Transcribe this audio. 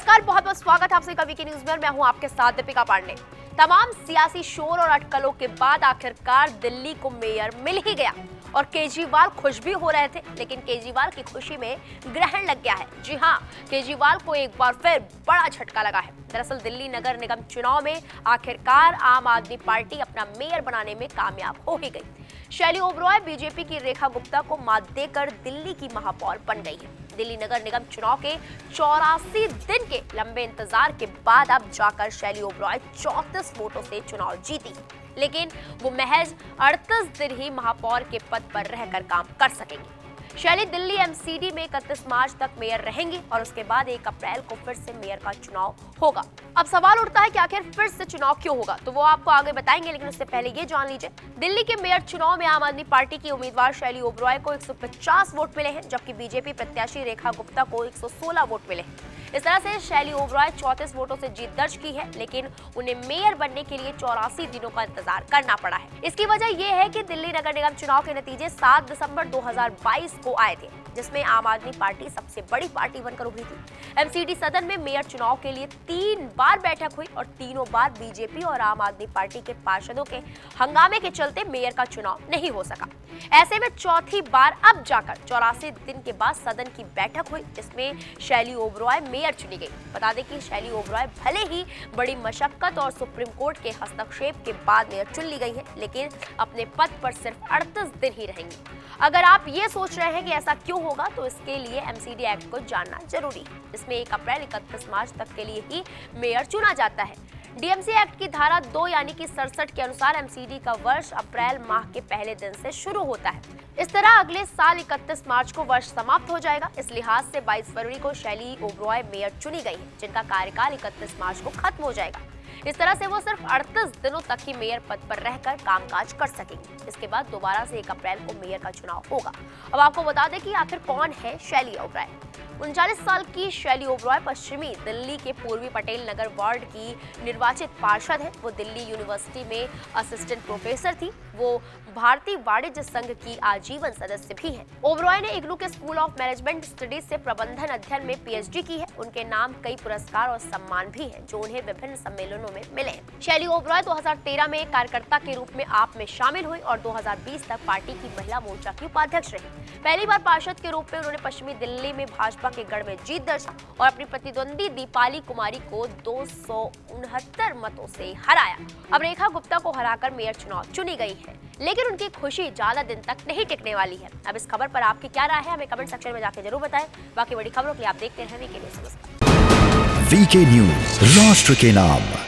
नमस्कार, बहुत बहुत स्वागत है आप सभी का वीके न्यूज में। मैं हूं आपके साथ दीपिका पांडे। तमाम सियासी शोर और अटकलों के बाद आखिरकार दिल्ली को मेयर मिल ही गया और केजरीवाल खुश भी हो रहे थे, लेकिन केजरीवाल की खुशी में ग्रहण लग गया है। जी हां, केजरीवाल को एक बार फिर बड़ा झटका लगा है। दरअसल दिल्ली नगर निगम चुनाव में आखिरकार आम आदमी पार्टी अपना मेयर बनाने में कामयाब हो ही गई। शैली ओबरॉय बीजेपी की रेखा गुप्ता को मात देकर दिल्ली की महापौर बन गई है। दिल्ली नगर निगम चुनाव के 84 दिन के लंबे इंतजार के बाद अब जाकर शैली ओबरॉय 34 वोटों से चुनाव जीती, लेकिन वो महज 38 दिन ही महापौर के पद पर रहकर काम कर सकेंगी। शैली दिल्ली एमसीडी में 31 मार्च तक मेयर रहेंगी और उसके बाद 1 अप्रैल को फिर से मेयर का चुनाव होगा। अब सवाल उठता है कि आखिर फिर से चुनाव क्यों होगा, तो वो आपको आगे बताएंगे, लेकिन उससे पहले ये जान लीजिए दिल्ली के मेयर चुनाव में आम आदमी पार्टी की उम्मीदवार शैली ओबरॉय को 150 वोट मिले हैं, जबकि बीजेपी प्रत्याशी रेखा गुप्ता को 116 वोट मिले हैं। इस तरह से शैली ओबरॉय 34 वोटों से जीत दर्ज की है, लेकिन उन्हें मेयर बनने के लिए 84 दिनों का इंतजार करना पड़ा है। इसकी वजह यह है कि दिल्ली नगर निगम चुनाव के नतीजे 7 दिसंबर 2022 को आए थे, जिसमें आम आदमी पार्टी सबसे बड़ी पार्टी बनकर उभरी थी। एमसीडी सदन में मेयर चुनाव के लिए 3 बार बैठक हुई और तीनों बार बीजेपी और आम आदमी पार्टी के पार्षदों के हंगामे के चलते मेयर का चुनाव नहीं हो सका। ऐसे में चौथी बार अब जाकर 84 दिन के बाद सदन की बैठक हुई, जिसमें शैली ओबरॉय मेयर चुनी गई। बता दें कि शैली ओबरॉय भले ही बड़ी मशक्कत और सुप्रीम कोर्ट के हस्तक्षेप के बाद मेयर चुन ली गई है, लेकिन अपने पद पर सिर्फ 38 दिन ही रहेंगी। अगर आप ये सोच रहे हैं कि ऐसा क्यों होगा, तो इसके लिए एमसीडी एक्ट को जानना जरूरी है। इसमें 1 अप्रैल 31 मार्च तक के लिए ही मेयर चुना जाता है। डीएमसी एक्ट की धारा 2 यानी कि 67 के अनुसार एमसीडी का वर्ष अप्रैल माह के पहले दिन से शुरू होता है। इस तरह अगले साल 31 मार्च को वर्ष समाप्त हो जाएगा। इस लिहाज से 22 फरवरी को शैली ओबरॉय मेयर चुनी गई है, जिनका कार्यकाल 31 मार्च को खत्म हो जाएगा। इस तरह से वो सिर्फ 38 दिनों तक ही मेयर पद पर रहकर कामकाज कर सकेंगी। इसके बाद दोबारा से 1 अप्रैल को मेयर का चुनाव होगा। अब आपको बता दें कि आखिर कौन है शैली ओबरॉय। 39 साल की शैली ओबरॉय पश्चिमी दिल्ली के पूर्वी पटेल नगर वार्ड की निर्वाचित पार्षद है। वो दिल्ली यूनिवर्सिटी में असिस्टेंट प्रोफेसर थी। वो भारतीय वाणिज्य संघ की आजीवन सदस्य भी है। ओबरॉय ने इग्नू के स्कूल ऑफ मैनेजमेंट स्टडीज से प्रबंधन अध्ययन में पीएचडी की है। उनके नाम कई पुरस्कार और सम्मान भी हैं, जो उन्हें विभिन्न सम्मेलनों में मिले हैं। शैली ओबरॉय 2013 में कार्यकर्ता के रूप में आप में शामिल हुई और 2020 तक पार्टी की महिला मोर्चा की उपाध्यक्ष रही। पहली बार पार्षद के रूप में उन्होंने पश्चिमी दिल्ली में भाजपा के गढ़ में जीत दर्ज और अपनी प्रतिद्वंदी दीपाली कुमारी को 269 मतों से हराया। अब रेखा गुप्ता को हराकर मेयर चुनाव चुनी गई है, लेकिन उनकी खुशी ज्यादा दिन तक नहीं टिकने वाली है। अब इस खबर पर आपकी क्या राय है, हमें कमेंट सेक्शन में जाकर जरूर बताएं। बाकी बड़ी खबरों के लिए आप देखते हैं वीके न्यूज। वीके न्यूज, राष्ट्र के नाम।